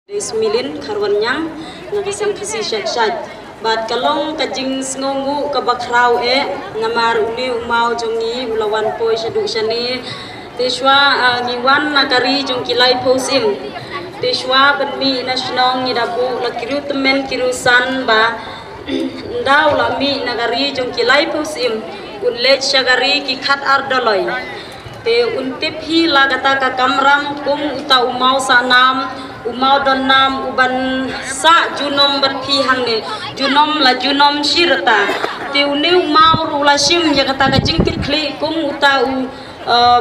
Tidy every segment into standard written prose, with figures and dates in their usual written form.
Desmilin karwannya nakasang kasi syat bat kalong kajing sngongu kabakraw namar uli umau jongi ulawan po syadu syani tiswa ngiwan nakari jong kilay posim tiswa benmi nasyonong ngidabu lakiru temen kirusan ba ndaw lami nagari jong kilay posim unlet syagari kikat ardaloy te untip hi lagata ka kamram kum uta umau sanam umau donam uban sa junom berpi hangne junom la junom shirta te uni umau rulasim ya kata ka jingkit kli kum uta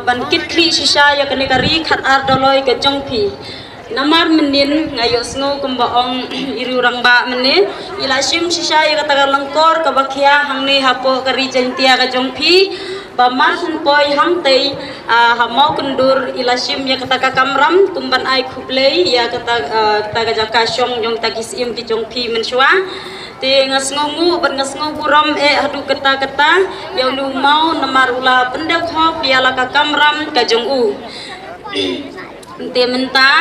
ban kit kli sisa ya kane kari khat ardoloy ka jongpi namar menin ngayo sngo kumbaong irurang ba mene ilasim sisa ya kata ka langkor ka bakhya hangne hapo kari jantia ka jongpi paman poi hamtei hamau kendur ilasim ya kata kamram tumban ai khublei ya kata kata jaka syong jong tagisim ki jong pi menswa te ngasngongu ban ngasngongu ram hadu kata yang nu mau namarula pendek ho piala ka kamram ka jong u te menta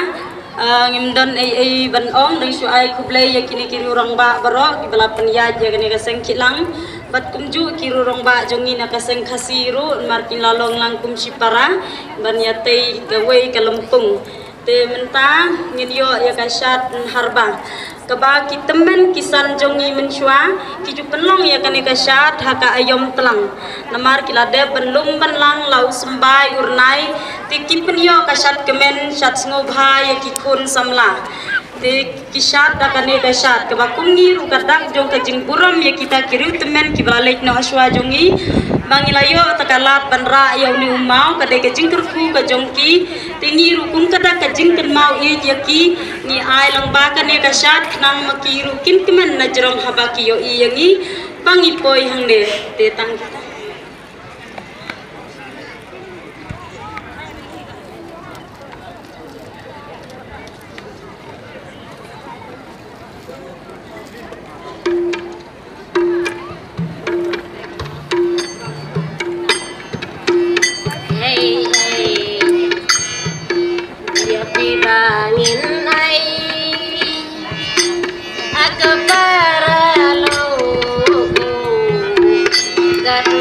ngimdan ai ban ong dai su ai khublei ya kini kiri orang ba baro ki bala penya ja kene ka seng kilang bat kumju kirurong ba jongi nakaseng khasiru markin lalong langkum sipara ban yatei gawe kalempung te menta ngidyo ya kasyat harba kaba ki temen kisan jongi menswa ki ju penong ya kane kasyat haka ayom telang namar kilade benlum benlang lau sembai urnai ti ki penyo kasyat kemen syat ngobha ya ki kun samla te kisat dakane kasat ke bakungi ru kadak jong ka jingpuram ya kita kiru temen ki balek no aswa jongi bangilayo takalat banra ya uni umau kade ka jingkerku ka jongki tingi ru kun kada ka jingken mau e jeki ni ai lang ba kane kasat nang makiru kin kemen na jerong habaki yo i yangi pangi poi hangde te tang kita Gat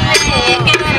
Hãy subscribe cho kênh Ghiền Mì Gõ để không bỏ lỡ